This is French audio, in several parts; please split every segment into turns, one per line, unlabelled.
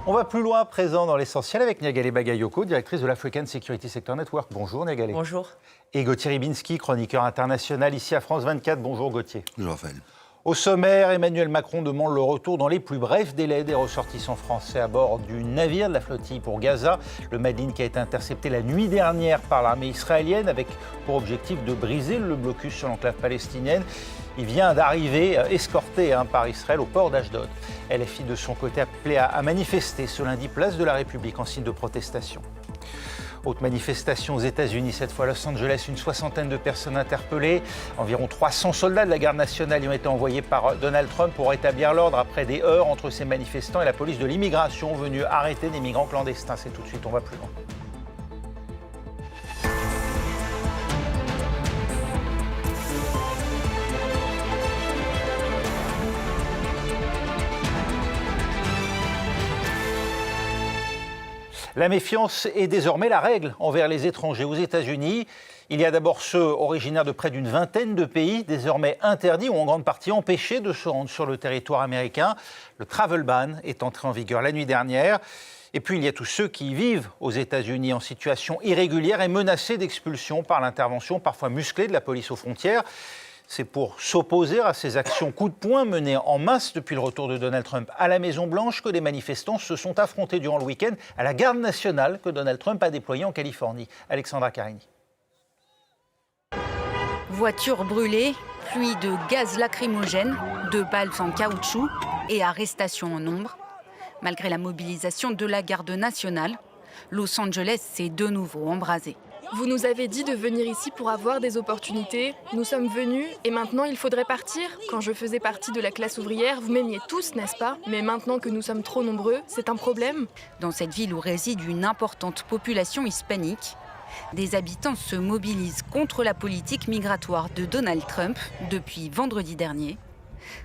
On va plus loin à présent dans l'essentiel avec Niagale Bagayoko, directrice de l'African Security Sector Network. Bonjour Niagale.
Bonjour. Et
Gauthier Ribinski, chroniqueur international ici à France 24. Bonjour Gauthier.
Bonjour Raphaël.
Au sommaire, Emmanuel Macron demande le retour dans les plus brefs délais des ressortissants français à bord du navire de la flottille pour Gaza. Le Madeleine qui a été intercepté la nuit dernière par l'armée israélienne avec pour objectif de briser le blocus sur l'enclave palestinienne. Il vient d'arriver escorté par Israël au port d'Ashdod. LFI de son côté appelé à manifester ce lundi place de la République en signe de protestation. Autre manifestation aux États-Unis, cette fois à Los Angeles, une soixantaine de personnes interpellées. Environ 300 soldats de la garde nationale y ont été envoyés par Donald Trump pour rétablir l'ordre après des heurts entre ces manifestants et la police de l'immigration venue arrêter des migrants clandestins. C'est tout de suite, on va plus loin. La méfiance est désormais la règle envers les étrangers aux États-Unis. Il y a d'abord ceux originaires de près d'une vingtaine de pays, désormais interdits ou en grande partie empêchés de se rendre sur le territoire américain. Le travel ban est entré en vigueur la nuit dernière. Et puis il y a tous ceux qui vivent aux États-Unis en situation irrégulière et menacés d'expulsion par l'intervention parfois musclée de la police aux frontières. C'est pour s'opposer à ces actions coup de poing menées en masse depuis le retour de Donald Trump à la Maison-Blanche que les manifestants se sont affrontés durant le week-end à la garde nationale que Donald Trump a déployée en Californie. Alexandra Carini.
Voitures brûlées, pluie de gaz lacrymogène, de balles en caoutchouc et arrestations en nombre. Malgré la mobilisation de la garde nationale, Los Angeles s'est de nouveau embrasé.
Vous nous avez dit de venir ici pour avoir des opportunités. Nous sommes venus et maintenant il faudrait partir. Quand je faisais partie de la classe ouvrière, vous m'aimiez tous, n'est-ce pas? Mais maintenant que nous sommes trop nombreux, c'est un problème.
Dans cette ville où réside une importante population hispanique, des habitants se mobilisent contre la politique migratoire de Donald Trump depuis vendredi dernier.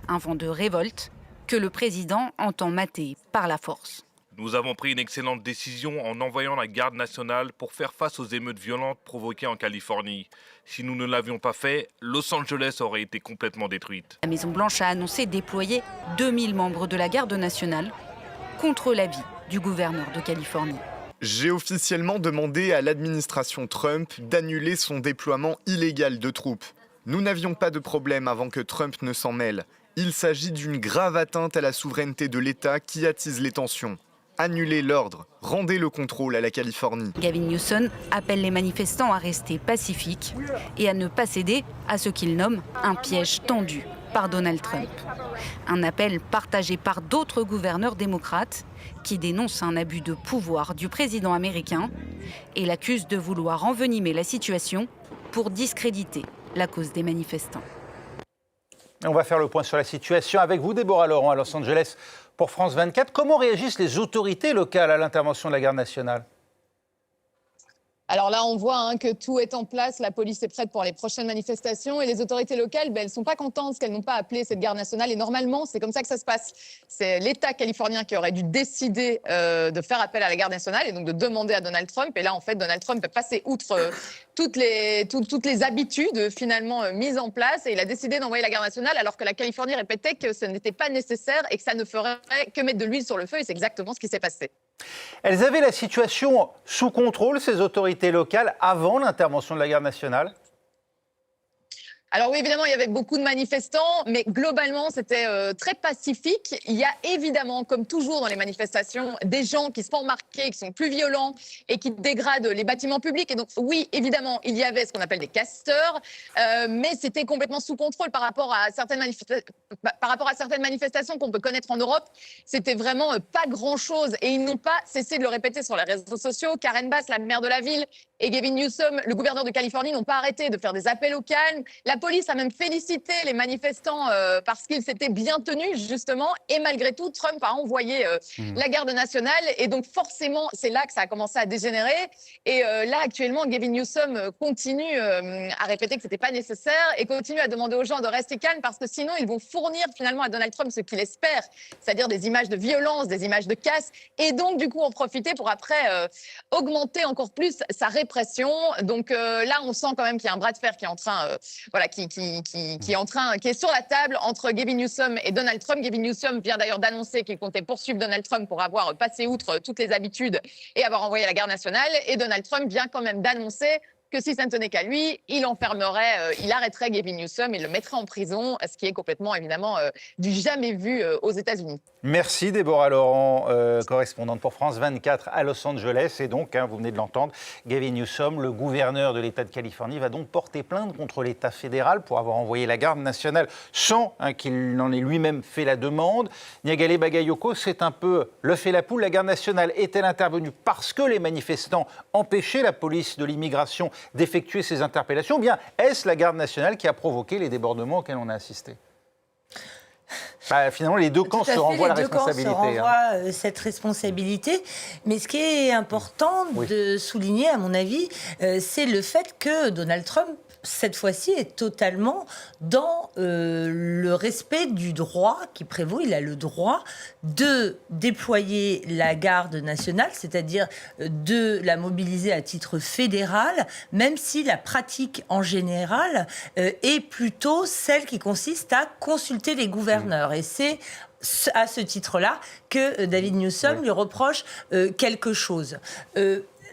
Un vent de révolte que le président entend mater par la force.
Nous avons pris une excellente décision en envoyant la garde nationale pour faire face aux émeutes violentes provoquées en Californie. Si nous ne l'avions pas fait, Los Angeles aurait été complètement détruite.
La Maison-Blanche a annoncé déployer 2000 membres de la garde nationale contre l'avis du gouverneur de Californie.
J'ai officiellement demandé à l'administration Trump d'annuler son déploiement illégal de troupes. Nous n'avions pas de problème avant que Trump ne s'en mêle. Il s'agit d'une grave atteinte à la souveraineté de l'État qui attise les tensions. Annulez l'ordre, rendez le contrôle à la Californie.
Gavin Newsom appelle les manifestants à rester pacifiques et à ne pas céder à ce qu'il nomme un piège tendu par Donald Trump. Un appel partagé par d'autres gouverneurs démocrates qui dénoncent un abus de pouvoir du président américain et l'accusent de vouloir envenimer la situation pour discréditer la cause des manifestants.
On va faire le point sur la situation avec vous, Déborah Laurent, à Los Angeles, pour France 24. Comment réagissent les autorités locales à l'intervention de la garde nationale ?
Alors là, on voit que tout est en place. La police est prête pour les prochaines manifestations. Et les autorités locales, elles ne sont pas contentes parce qu'elles n'ont pas appelé cette garde nationale. Et normalement, c'est comme ça que ça se passe. C'est l'État californien qui aurait dû décider de faire appel à la garde nationale et donc de demander à Donald Trump. Et là, en fait, Donald Trump est passé outre toutes les habitudes finalement mises en place. Et il a décidé d'envoyer la garde nationale alors que la Californie répétait que ce n'était pas nécessaire et que ça ne ferait que mettre de l'huile sur le feu. Et c'est exactement ce qui s'est passé.
Elles avaient la situation sous contrôle, ces autorités locales, avant l'intervention de la garde nationale ?
Alors oui, évidemment, il y avait beaucoup de manifestants, mais globalement, c'était très pacifique. Il y a évidemment, comme toujours dans les manifestations, des gens qui se font remarquer, qui sont plus violents et qui dégradent les bâtiments publics. Et donc oui, évidemment, il y avait ce qu'on appelle des casseurs, mais c'était complètement sous contrôle par rapport à certaines manifestations qu'on peut connaître en Europe. C'était vraiment pas grand-chose et ils n'ont pas cessé de le répéter sur les réseaux sociaux. Karen Bass, la maire de la ville, et Gavin Newsom, le gouverneur de Californie, n'ont pas arrêté de faire des appels au calme. La police a même félicité les manifestants parce qu'ils s'étaient bien tenus, justement. Et malgré tout, Trump a envoyé la garde nationale. Et donc, forcément, c'est là que ça a commencé à dégénérer. Et là, actuellement, Gavin Newsom continue à répéter que ce n'était pas nécessaire et continue à demander aux gens de rester calmes parce que sinon, ils vont fournir finalement à Donald Trump ce qu'il espère, c'est-à-dire des images de violence, des images de casse. Et donc, du coup, en profiter pour après augmenter encore plus sa réputation répression. Donc là, on sent quand même qu'il y a un bras de fer qui est en train, qui est sur la table entre Gavin Newsom et Donald Trump. Gavin Newsom vient d'ailleurs d'annoncer qu'il comptait poursuivre Donald Trump pour avoir passé outre toutes les habitudes et avoir envoyé la garde nationale. Et Donald Trump vient quand même d'annoncer que si ça ne tenait qu'à lui, il enfermerait, il arrêterait Gavin Newsom et le mettrait en prison, ce qui est complètement, évidemment, du jamais vu aux États-Unis.
Merci Déborah Laurent, correspondante pour France 24 à Los Angeles. Et donc, vous venez de l'entendre, Gavin Newsom, le gouverneur de l'État de Californie, va donc porter plainte contre l'État fédéral pour avoir envoyé la garde nationale sans qu'il n'en ait lui-même fait la demande. Niagale Bagayoko, c'est un peu le fait la poule. La garde nationale est-elle intervenue parce que les manifestants empêchaient la police de l'immigration d'effectuer ces interpellations, ou bien est-ce la garde nationale qui a provoqué les débordements auxquels on a assisté ? Finalement, les deux camps se renvoient la responsabilité.
Les deux camps se renvoient cette responsabilité. Mais ce qui est important de souligner, à mon avis, c'est le fait que Donald Trump, cette fois-ci, est totalement dans le respect du droit qui prévaut. Il a le droit de déployer la garde nationale, c'est-à-dire de la mobiliser à titre fédéral, même si la pratique en général est plutôt celle qui consiste à consulter les gouverneurs. Et c'est à ce titre-là que David Newsom lui reproche quelque chose.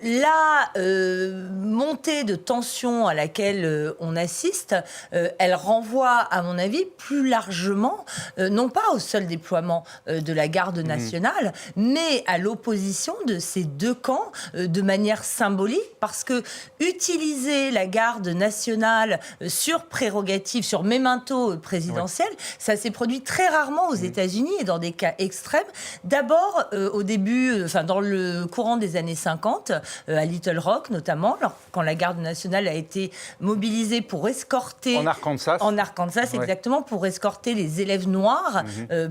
La montée de tension à laquelle on assiste, elle renvoie, à mon avis, plus largement, non pas au seul déploiement de la garde nationale, mais à l'opposition de ces deux camps de manière symbolique, parce que utiliser la garde nationale sur prérogative, sur memento présidentiel, ça s'est produit très rarement aux États-Unis et dans des cas extrêmes. D'abord, au début, dans le courant des années 50, à Little Rock notamment, quand la garde nationale a été mobilisée pour escorter...
En Arkansas.
En Arkansas, exactement, pour escorter les élèves noirs,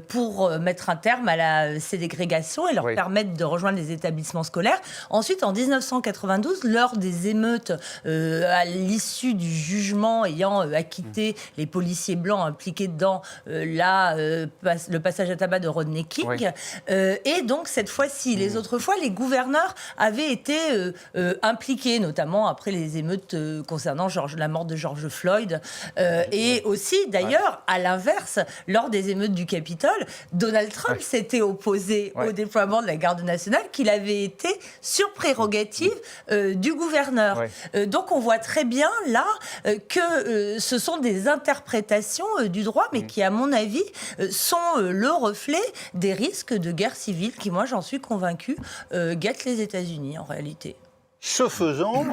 pour mettre un terme à la ségrégation et leur permettre de rejoindre les établissements scolaires. Ensuite, en 1992, lors des émeutes, à l'issue du jugement ayant acquitté les policiers blancs impliqués dans le passage à tabac de Rodney King, et donc cette fois-ci, les autres fois, les gouverneurs avaient été impliqués, notamment après les émeutes concernant la mort de George Floyd. Et aussi, d'ailleurs, à l'inverse, lors des émeutes du Capitole, Donald Trump s'était opposé au déploiement de la garde nationale, qu'il avait été sur prérogative du gouverneur. Donc on voit très bien là que ce sont des interprétations du droit, mais qui, à mon avis, sont le reflet des risques de guerre civile qui, moi, j'en suis convaincue, guettent les États-Unis en réalité.
Ce faisant,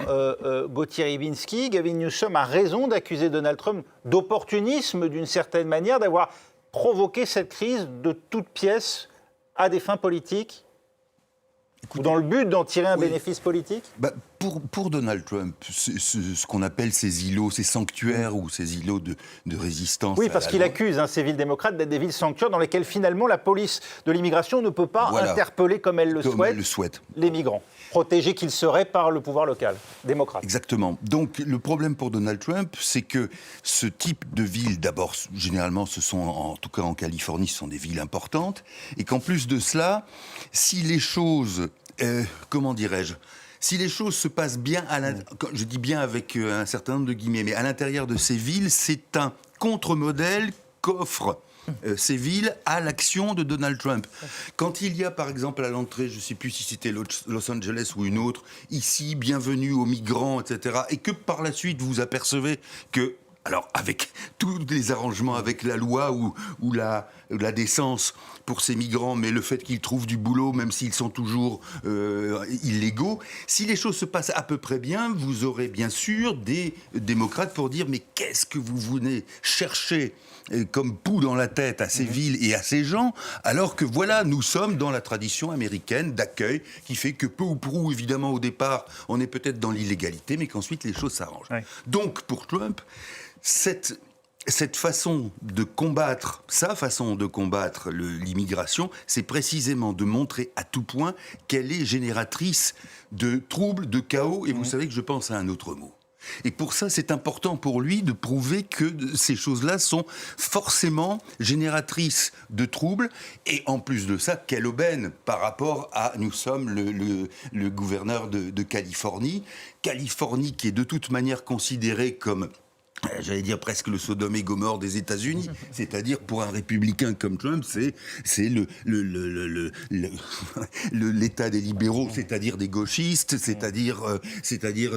Gauthier Rybinski, Gavin Newsom a raison d'accuser Donald Trump d'opportunisme, d'une certaine manière, d'avoir provoqué cette crise de toutes pièces à des fins politiques, ou dans le but d'en tirer un bénéfice politique ?
Pour Donald Trump, ce qu'on appelle ces îlots, ces sanctuaires ou ces îlots de résistance.
Oui, parce qu'il accuse ces villes démocrates d'être des villes sanctuaires dans lesquelles finalement la police de l'immigration ne peut pas interpeller comme elle le souhaite les migrants, protégés qu'ils seraient par le pouvoir local, démocrate.
Exactement. Donc le problème pour Donald Trump, c'est que ce type de villes, d'abord, généralement, en tout cas en Californie, ce sont des villes importantes, et qu'en plus de cela, si les choses, si les choses se passent bien, je dis bien avec un certain nombre de guillemets, mais à l'intérieur de ces villes, c'est un contre-modèle qu'offrent ces villes à l'action de Donald Trump. Quand il y a, par exemple, à l'entrée, je ne sais plus si c'était Los Angeles ou une autre, ici, bienvenue aux migrants, etc., et que par la suite, vous apercevez que, alors, avec tous les arrangements avec la loi ou la décence pour ces migrants, mais le fait qu'ils trouvent du boulot, même s'ils sont toujours illégaux, si les choses se passent à peu près bien, vous aurez bien sûr des démocrates pour dire « Mais qu'est-ce que vous venez chercher comme poux dans la tête à ces villes et à ces gens, alors que voilà, nous sommes dans la tradition américaine d'accueil qui fait que peu ou prou, évidemment, au départ, on est peut-être dans l'illégalité, mais qu'ensuite les choses s'arrangent. » Donc, pour Trump, cette façon de combattre, sa façon de combattre l'immigration, c'est précisément de montrer à tout point qu'elle est génératrice de troubles, de chaos, et vous savez que je pense à un autre mot. Et pour ça, c'est important pour lui de prouver que ces choses-là sont forcément génératrices de troubles. Et en plus de ça, quelle aubaine par rapport à Newsom, le gouverneur de Californie. Californie qui est de toute manière considérée comme... j'allais dire presque le Sodome et Gomorrhe des États-Unis, c'est-à-dire pour un républicain comme Trump, c'est l'État des libéraux, c'est-à-dire des gauchistes, c'est-à-dire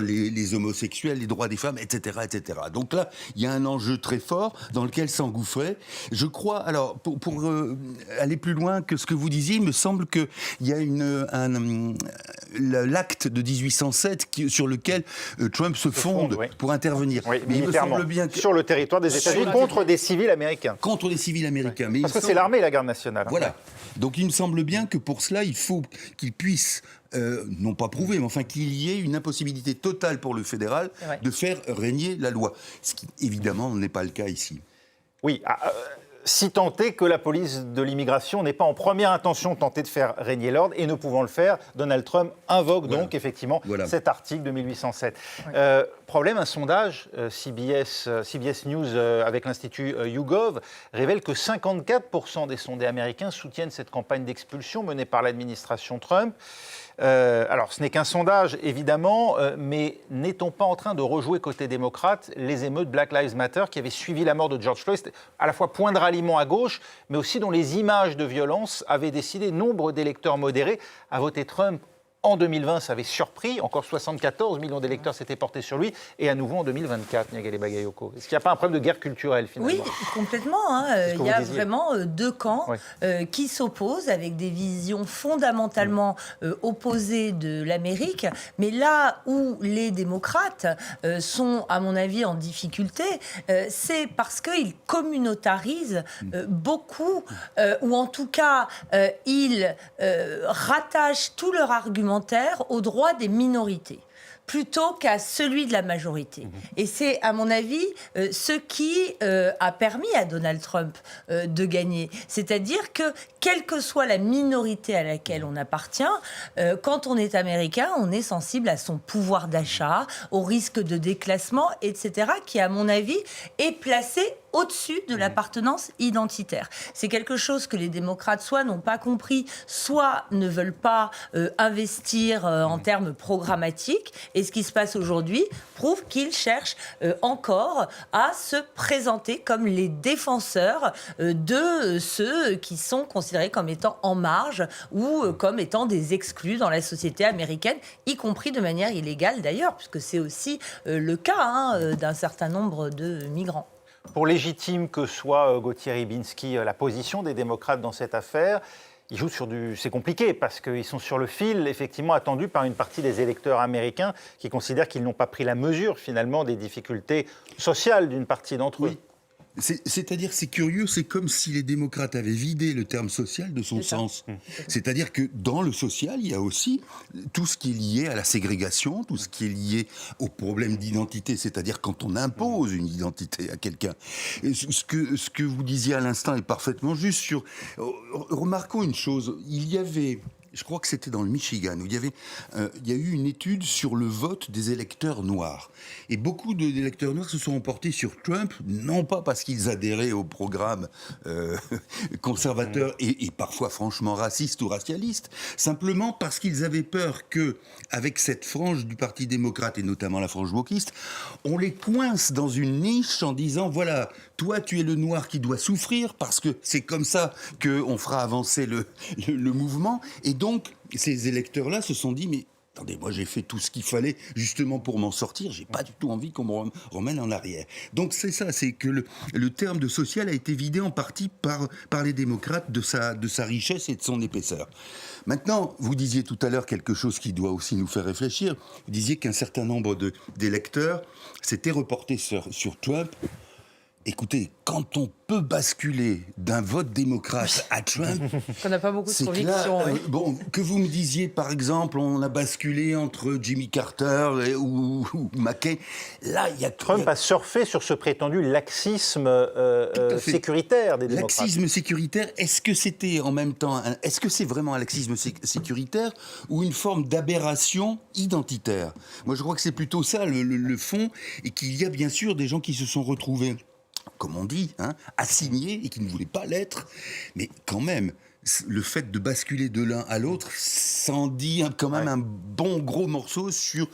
les homosexuels, les droits des femmes, etc., etc. Donc là, il y a un enjeu très fort dans lequel s'engouffrer. Je crois, alors pour aller plus loin que ce que vous disiez, il me semble qu'il y a l'acte de 1807 sur lequel Trump se fonde pour intervenir.
Oui,
mais il me semble bien que...
sur le territoire des États-Unis contre des civils américains.
Contre les civils américains. Mais
parce que c'est l'armée et la garde nationale.
Voilà. Donc il me semble bien que pour cela, il faut qu'il puisse, non pas prouver, mais enfin qu'il y ait une impossibilité totale pour le fédéral de faire régner la loi. Ce qui, évidemment, n'est pas le cas ici.
Oui, si tant est que la police de l'immigration n'est pas en première intention tenté de faire régner l'ordre, et ne pouvant le faire, Donald Trump invoque donc effectivement cet article de 1807. Problème, un sondage CBS News avec l'Institut YouGov révèle que 54% des sondés américains soutiennent cette campagne d'expulsion menée par l'administration Trump. Alors, ce n'est qu'un sondage, évidemment, mais n'est-on pas en train de rejouer côté démocrate les émeutes Black Lives Matter qui avaient suivi la mort de George Floyd, à la fois point de ralliement à gauche, mais aussi dont les images de violence avaient décidé nombre d'électeurs modérés à voter Trump. En 2020, ça avait surpris, encore 74 millions d'électeurs s'étaient portés sur lui, et à nouveau en 2024, Niagale Bagayoko. Est-ce qu'il n'y a pas un problème de guerre culturelle, finalement ?
Oui, complètement. Il y a vraiment deux camps qui s'opposent, avec des visions fondamentalement opposées de l'Amérique. Mais là où les démocrates sont, à mon avis, en difficulté, c'est parce qu'ils communautarisent beaucoup, ou en tout cas, ils rattachent tout leur argumentaire aux droits des minorités plutôt qu'à celui de la majorité. Et c'est, à mon avis, ce qui a permis à Donald Trump de gagner. C'est-à-dire que, quelle que soit la minorité à laquelle on appartient, quand on est américain, on est sensible à son pouvoir d'achat, au risque de déclassement, etc., qui, à mon avis, est placé au-dessus de l'appartenance identitaire. C'est quelque chose que les démocrates soit n'ont pas compris, soit ne veulent pas investir en termes programmatiques. Et ce qui se passe aujourd'hui prouve qu'ils cherchent encore à se présenter comme les défenseurs de ceux qui sont considérés comme étant en marge ou comme étant des exclus dans la société américaine, y compris de manière illégale d'ailleurs, puisque c'est aussi le cas d'un certain nombre de migrants.
Pour légitime que soit Gauthier Rybinski, la position des démocrates dans cette affaire, ils jouent sur c'est compliqué parce qu'ils sont sur le fil, effectivement, attendu par une partie des électeurs américains qui considèrent qu'ils n'ont pas pris la mesure, finalement, des difficultés sociales d'une partie d'entre eux.
C'est-à-dire, c'est curieux, c'est comme si les démocrates avaient vidé le terme social de son sens. C'est-à-dire que dans le social, il y a aussi tout ce qui est lié à la ségrégation, tout ce qui est lié au problème d'identité, c'est-à-dire quand on impose une identité à quelqu'un. Et ce que vous disiez à l'instant est parfaitement juste. Remarquons une chose, il y avait... Je crois que c'était dans le Michigan, où il y a eu une étude sur le vote des électeurs noirs. Et beaucoup d'électeurs noirs se sont emportés sur Trump, non pas parce qu'ils adhéraient au programme conservateur et parfois franchement raciste ou racialiste, simplement parce qu'ils avaient peur que, avec cette frange du Parti démocrate, et notamment la frange wokiste, on les coince dans une niche en disant, voilà, toi tu es le noir qui doit souffrir, parce que c'est comme ça qu'on fera avancer le mouvement. Et donc, ces électeurs-là se sont dit, mais attendez, moi j'ai fait tout ce qu'il fallait justement pour m'en sortir, j'ai pas du tout envie qu'on me remène en arrière. Donc c'est ça, c'est que le terme de social a été vidé en partie par les démocrates de sa richesse et de son épaisseur. Maintenant, vous disiez tout à l'heure quelque chose qui doit aussi nous faire réfléchir. Vous disiez qu'un certain nombre d'électeurs s'étaient reportés sur Trump. Écoutez, quand on peut basculer d'un vote démocrate à Trump,
Qu'on n'a pas beaucoup de
c'est que
conviction.
là,
Oui.
bon, que vous me disiez, par exemple, on a basculé entre Jimmy Carter ou McCain, là, il y a...
Trump a surfé sur ce prétendu laxisme
fait.
sécuritaire des démocrates.
Laxisme sécuritaire, est-ce que c'était en même temps, est-ce que c'est vraiment un laxisme sécuritaire ou une forme d'aberration identitaire? Moi, je crois que c'est plutôt ça le fond, et qu'il y a bien sûr des gens qui se sont retrouvés, comme on dit, assignés et qui ne voulaient pas l'être, mais quand même, le fait de basculer de l'un à l'autre, ça en dit quand même un bon gros morceau sur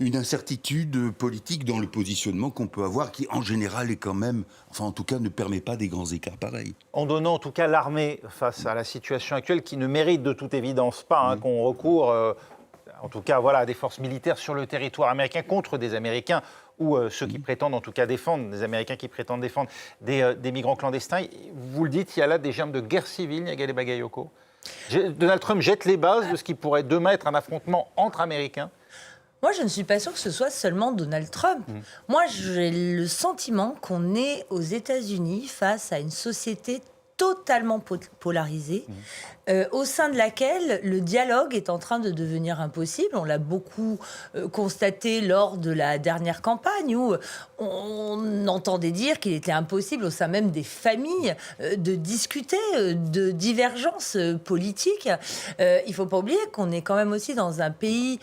une incertitude politique dans le positionnement qu'on peut avoir, qui en général est quand même, enfin en tout cas ne permet pas des grands écarts pareils.
En donnant en tout cas l'armée face à la situation actuelle, qui ne mérite de toute évidence pas qu'on recourt, en tout cas à des forces militaires sur le territoire américain contre des Américains, ou ceux qui prétendent en tout cas défendre, des Américains qui prétendent défendre des migrants clandestins. Vous le dites, il y a là des germes de guerre civile, Niagale Bagayoko. Donald Trump jette les bases de ce qui pourrait demain être un affrontement entre Américains.
Moi, je ne suis pas sûre que ce soit seulement Donald Trump. Moi, j'ai le sentiment qu'on est aux États-Unis face à une société totalement polarisée, au sein de laquelle le dialogue est en train de devenir impossible. On l'a beaucoup constaté lors de la dernière campagne, où on entendait dire qu'il était impossible au sein même des familles de discuter de divergences politiques. Il ne faut pas oublier qu'on est quand même aussi dans un pays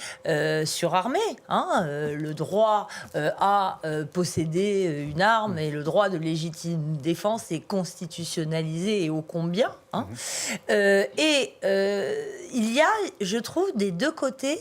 surarmé. Le droit à posséder une arme et le droit de légitime défense est constitutionnalisé et ô combien. Il y a, je trouve, des deux côtés,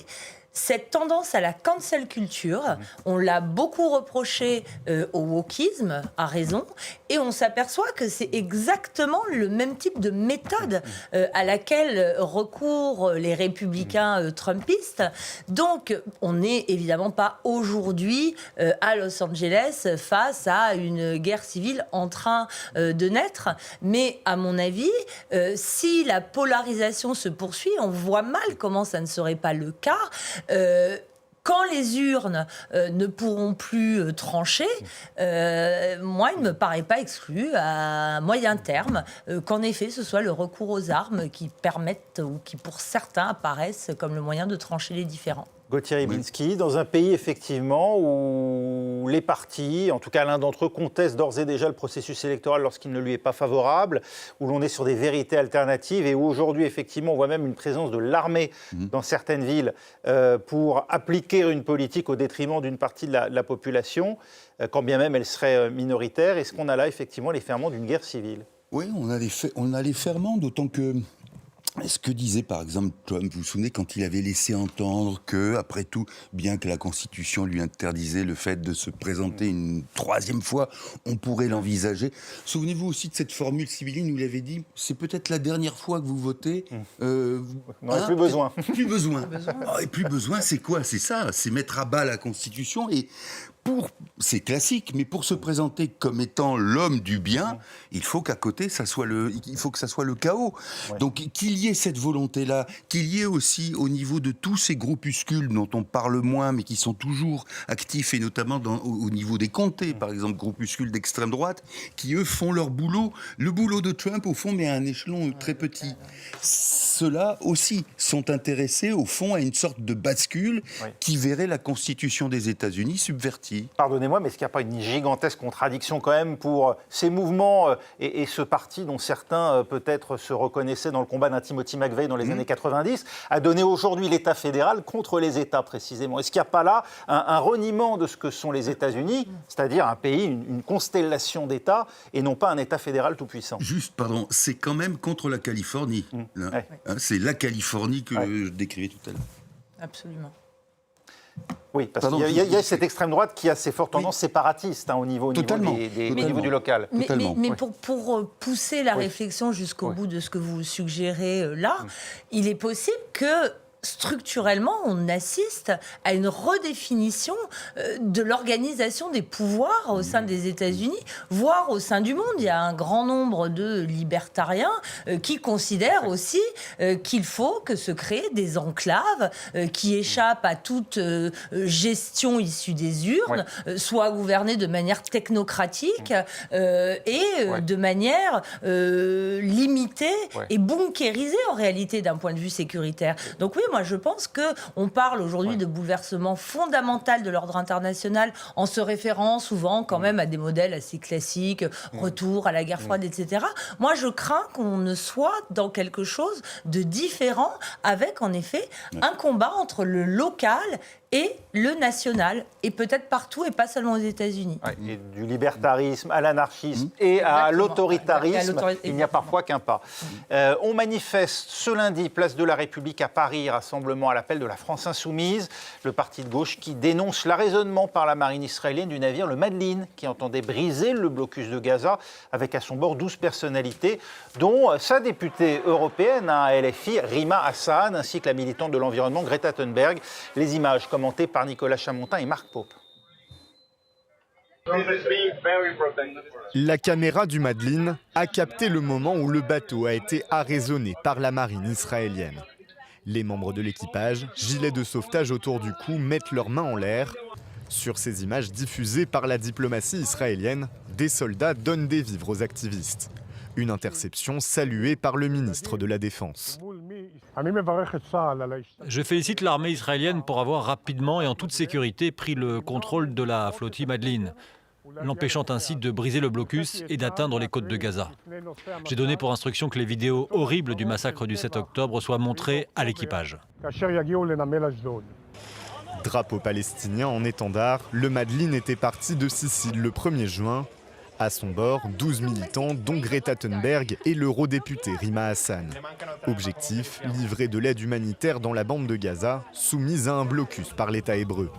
cette tendance à la cancel culture. On l'a beaucoup reproché au wokisme, à raison, et on s'aperçoit que c'est exactement le même type de méthode à laquelle recourent les républicains trumpistes. Donc, on n'est évidemment pas aujourd'hui à Los Angeles face à une guerre civile en train de naître, mais à mon avis, si la polarisation se poursuit, on voit mal comment ça ne serait pas le cas. Quand les urnes ne pourront plus trancher, moi, il ne me paraît pas exclu à moyen terme qu'en effet, ce soit le recours aux armes qui permettent ou qui, pour certains, apparaissent comme le moyen de trancher les différends.
Gauthier Rybinski, dans un pays effectivement où les partis, en tout cas l'un d'entre eux, contestent d'ores et déjà le processus électoral lorsqu'il ne lui est pas favorable, où l'on est sur des vérités alternatives et où aujourd'hui effectivement on voit même une présence de l'armée dans certaines villes pour appliquer une politique au détriment d'une partie de la population, quand bien même elle serait minoritaire. Est-ce qu'on a là effectivement les ferments d'une guerre civile?
Oui, on a les ferments, d'autant que... Ce que disait par exemple Trump, vous vous souvenez, quand il avait laissé entendre que, après tout, bien que la Constitution lui interdisait le fait de se présenter une troisième fois, on pourrait l'envisager. Souvenez-vous aussi de cette formule sibylline où il avait dit, c'est peut-être la dernière fois que vous votez.
On n'en a plus besoin.
Plus besoin. Et plus besoin, c'est quoi? C'est ça, c'est mettre à bas la Constitution et... C'est classique, mais pour se présenter comme étant l'homme du bien, il faut qu'à côté, ça soit le chaos. Ouais. Donc qu'il y ait cette volonté-là, qu'il y ait aussi au niveau de tous ces groupuscules dont on parle moins, mais qui sont toujours actifs, et notamment au niveau des comtés, par exemple, groupuscules d'extrême droite, qui eux font leur boulot. Le boulot de Trump, au fond, mais à un échelon très petit. Ceux-là aussi sont intéressés, au fond, à une sorte de bascule qui verrait la Constitution des États-Unis subvertie.
Pardonnez-moi, mais est-ce qu'il n'y a pas une gigantesque contradiction quand même pour ces mouvements et ce parti dont certains peut-être se reconnaissaient dans le combat d'un Timothy McVeigh dans les années 90, à donner aujourd'hui l'État fédéral contre les États précisément? Est-ce qu'il n'y a pas là un reniement de ce que sont les États-Unis, c'est-à-dire un pays, une constellation d'États et non pas un État fédéral tout-puissant?
Juste, pardon, c'est quand même contre la Californie. C'est la Californie que je décrivais tout à l'heure.
Absolument.
Oui, parce qu'il y a cette extrême droite qui a ces fortes tendances séparatistes au niveau du local.
Mais pour pousser la réflexion jusqu'au bout de ce que vous suggérez là, il est possible que structurellement, on assiste à une redéfinition de l'organisation des pouvoirs au sein des États-Unis, voire au sein du monde. Il y a un grand nombre de libertariens qui considèrent aussi qu'il faut que se créent des enclaves qui échappent à toute gestion issue des urnes, soient gouvernées de manière technocratique et de manière limitée et bunkérisée en réalité d'un point de vue sécuritaire. Donc oui, moi je pense qu'on parle aujourd'hui de bouleversement fondamental de l'ordre international en se référant souvent quand même à des modèles assez classiques, retour à la guerre froide, etc. Moi je crains qu'on ne soit dans quelque chose de différent avec en effet un combat entre le local et le national, et peut-être partout, et pas seulement aux États-Unis.
Et du libertarisme à l'anarchisme et à l'autoritarisme, il n'y a parfois qu'un pas. On manifeste ce lundi, place de la République à Paris, rassemblement à l'appel de la France Insoumise, le parti de gauche qui dénonce l'arraisonnement par la marine israélienne du navire le Madeleine, qui entendait briser le blocus de Gaza, avec à son bord 12 personnalités, dont sa députée européenne, LFI, Rima Hassan, ainsi que la militante de l'environnement Greta Thunberg. Les images commentées par Nicolas Chamontin et Marc Pope.
La caméra du Madeleine a capté le moment où le bateau a été arraisonné par la marine israélienne. Les membres de l'équipage, gilets de sauvetage autour du cou, mettent leurs mains en l'air. Sur ces images diffusées par la diplomatie israélienne, des soldats donnent des vivres aux activistes. Une interception saluée par le ministre de la Défense.
Je félicite l'armée israélienne pour avoir rapidement et en toute sécurité pris le contrôle de la flottille Madeleine, l'empêchant ainsi de briser le blocus et d'atteindre les côtes de Gaza. J'ai donné pour instruction que les vidéos horribles du massacre du 7 octobre soient montrées à l'équipage.
Drapeau palestinien en étendard, le Madeleine était parti de Sicile le 1er juin. À son bord, 12 militants, dont Greta Thunberg et l'eurodéputé Rima Hassan. Objectif, livrer de l'aide humanitaire dans la bande de Gaza, soumise à un blocus par l'État hébreu.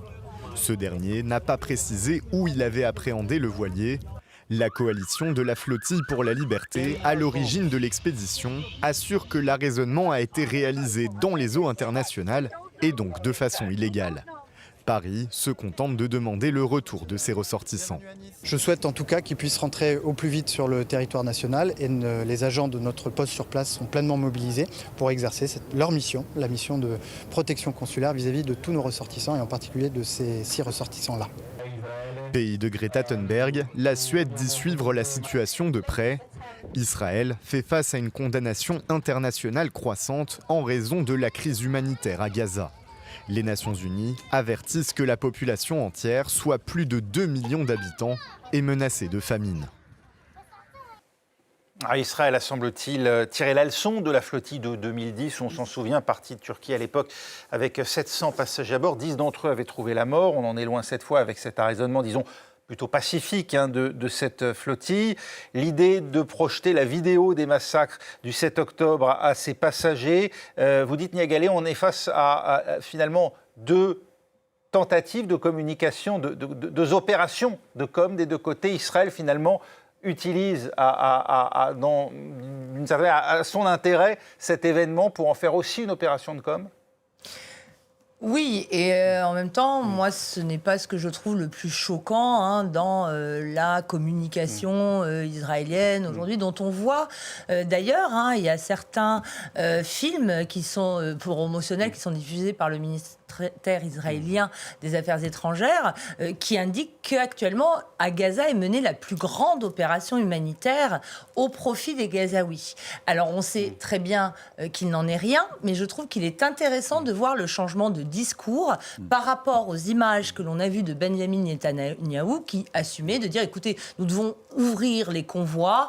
Ce dernier n'a pas précisé où il avait appréhendé le voilier. La coalition de la flottille pour la liberté, à l'origine de l'expédition, assure que l'arraisonnement a été réalisé dans les eaux internationales et donc de façon illégale. Paris se contente de demander le retour de ses ressortissants.
Je souhaite en tout cas qu'ils puissent rentrer au plus vite sur le territoire national et les agents de notre poste sur place sont pleinement mobilisés pour exercer leur mission, la mission de protection consulaire vis-à-vis de tous nos ressortissants et en particulier de ces 6 ressortissants-là.
Pays de Greta Thunberg, la Suède dit suivre la situation de près. Israël fait face à une condamnation internationale croissante en raison de la crise humanitaire à Gaza. Les Nations Unies avertissent que la population entière, soit plus de 2 millions d'habitants, est menacée de famine.
Israël a, semble-t-il, tiré la leçon de la flottille de 2010. On s'en souvient, partie de Turquie à l'époque avec 700 passagers à bord. 10 d'entre eux avaient trouvé la mort. On en est loin cette fois avec cet arraisonnement, disons, plutôt pacifique de cette flottille. L'idée de projeter la vidéo des massacres du 7 octobre à ses passagers. Vous dites, Nia Gallet, on est face à finalement 2 tentatives de communication, 2 opérations de com des 2 côtés. Israël, finalement, utilise à son intérêt cet événement pour en faire aussi une opération de com.
Oui, et en même temps, moi, ce n'est pas ce que je trouve le plus choquant dans la communication israélienne aujourd'hui, dont on voit d'ailleurs, il y a certains films qui sont promotionnels, qui sont diffusés par le ministère israélien des Affaires étrangères, qui indiquent qu'actuellement, à Gaza est menée la plus grande opération humanitaire au profit des Gazaouis. Alors, on sait très bien qu'il n'en est rien, mais je trouve qu'il est intéressant de voir le changement de discours par rapport aux images que l'on a vues de Benjamin Netanyahou, qui assumait de dire, écoutez, nous devons ouvrir les convois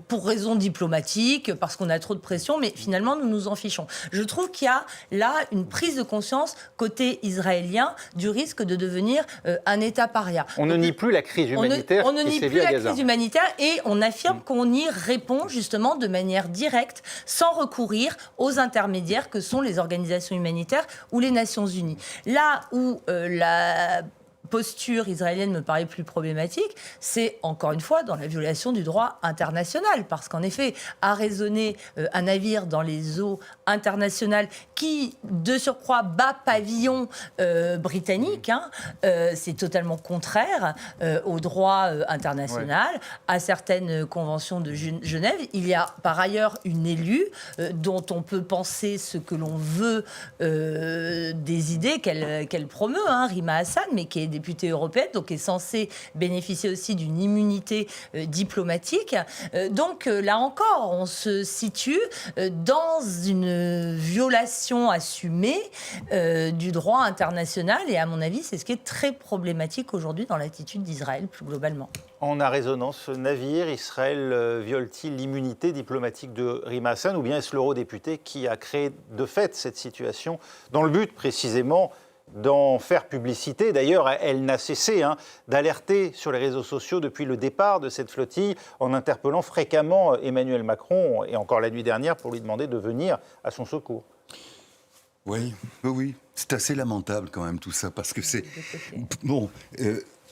pour raisons diplomatiques, parce qu'on a trop de pression, mais finalement, nous nous en fichons. Je trouve qu'il y a là une prise de conscience côté israélien du risque de devenir un État paria.
On ne nie plus la crise humanitaire
on ne nie plus la crise humanitaire et on affirme qu'on y répond justement de manière directe, sans recourir aux intermédiaires que sont les organisations humanitaires ou les Nations Unies. Là où la posture israélienne me paraît plus problématique, c'est encore une fois dans la violation du droit international, parce qu'en effet, arraisonner un navire dans les eaux international qui, de surcroît, bat pavillon britannique. C'est totalement contraire au droit international, à certaines conventions de Genève. Il y a par ailleurs une élue dont on peut penser ce que l'on veut des idées qu'elle promeut, Rima Hassan, mais qui est députée européenne, donc est censée bénéficier aussi d'une immunité diplomatique. Donc là encore, on se situe dans une violation assumée du droit international, et à mon avis, c'est ce qui est très problématique aujourd'hui dans l'attitude d'Israël plus globalement.
En a résonance ce navire, Israël viole-t-il l'immunité diplomatique de Rima Hassan, ou bien est-ce l'eurodéputé qui a créé de fait cette situation dans le but précisément d'en faire publicité? D'ailleurs, elle n'a cessé d'alerter sur les réseaux sociaux depuis le départ de cette flottille, en interpellant fréquemment Emmanuel Macron, et encore la nuit dernière, pour lui demander de venir à son secours.
Oui. C'est assez lamentable quand même tout ça, parce que c'est... Bon,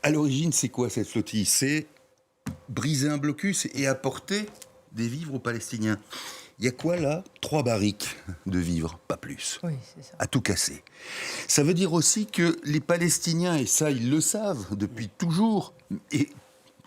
à l'origine, c'est quoi cette flottille? C'est briser un blocus et apporter des vivres aux Palestiniens. Il y a quoi là? 3 barriques de vivres, pas plus.
Oui, c'est ça.
À tout casser. Ça veut dire aussi que les Palestiniens, et ça ils le savent depuis toujours, et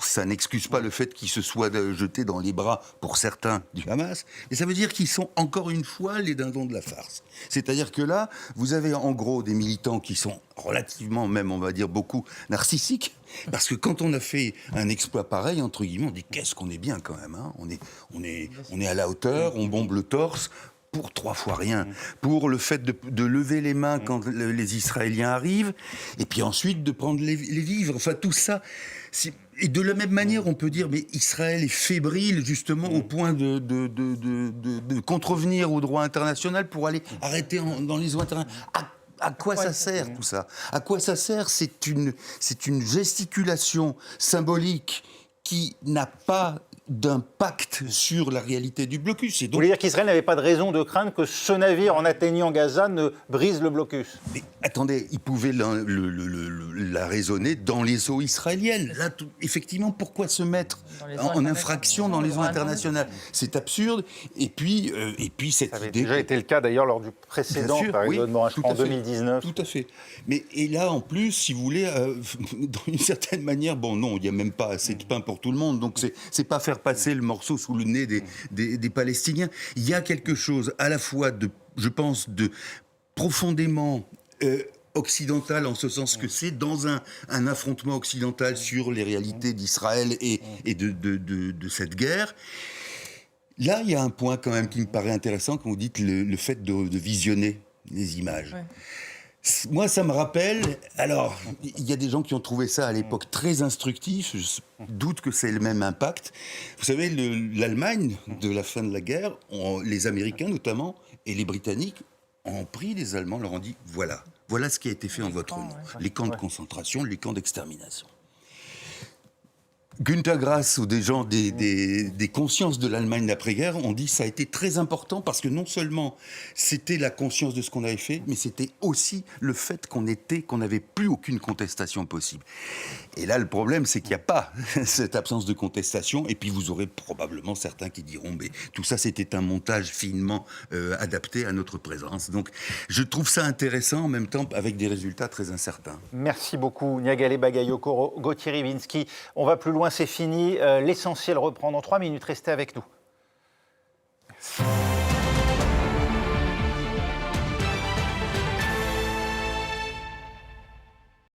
ça n'excuse pas le fait qu'ils se soient jetés dans les bras, pour certains, du Hamas, mais ça veut dire qu'ils sont encore une fois les dindons de la farce. C'est-à-dire que là, vous avez en gros des militants qui sont relativement, même on va dire beaucoup, narcissiques, parce que quand on a fait un exploit pareil, entre guillemets, on dit qu'est-ce qu'on est bien quand même, on est à la hauteur, on bombe le torse, pour 3 fois rien, pour le fait de lever les mains quand les Israéliens arrivent, et puis ensuite de prendre les vivres, enfin tout ça. Et de la même manière, on peut dire, mais Israël est fébrile justement au point de contrevenir au droit international pour aller arrêter dans les eaux internationales. À quoi ça sert tout ça? À quoi ça sert? C'est une gesticulation symbolique qui n'a pas d'impact sur la réalité du blocus.
Vous voulez dire qu'Israël n'avait pas de raison de craindre que ce navire, en atteignant Gaza, ne brise le blocus?
Mais attendez, il pouvait la raisonner dans les eaux israéliennes. Là, effectivement, pourquoi se mettre en infraction dans les eaux internationales? C'est absurde. Et puis cette
Ça avait
idée...
déjà été le cas d'ailleurs lors du précédent période en 2019.
Tout à fait. Mais et là, en plus, si vous voulez, dans une certaine manière, bon non, il n'y a même pas assez de pain pour tout le monde, donc c'est pas faire passer le morceau sous le nez des Palestiniens. Il y a quelque chose à la fois je pense, de profondément occidental, en ce sens que c'est dans un affrontement occidental sur les réalités d'Israël et de cette guerre. Là, il y a un point quand même qui me paraît intéressant quand vous dites le fait de visionner les images. Ouais. Moi, ça me rappelle... Alors, il y a des gens qui ont trouvé ça à l'époque très instructif. Je doute que c'est le même impact. Vous savez, l'Allemagne, de la fin de la guerre, les Américains notamment, et les Britanniques, ont pris les Allemands, leur ont dit, voilà ce qui a été fait en votre nom. Les camps de concentration, les camps d'extermination. Günter Grass ou des gens des consciences de l'Allemagne d'après-guerre ont dit que ça a été très important parce que non seulement c'était la conscience de ce qu'on avait fait, mais c'était aussi le fait qu'on n'avait plus aucune contestation possible. Et là, le problème, c'est qu'il n'y a pas cette absence de contestation. Et puis, vous aurez probablement certains qui diront mais tout ça, c'était un montage finement adapté à notre présence. Donc, je trouve ça intéressant en même temps avec des résultats très incertains.
Merci beaucoup, Niagale Bagayoko, Gauthier Rybinski. On va plus loin. C'est fini. L'essentiel reprend dans 3 minutes. Restez avec nous. Merci.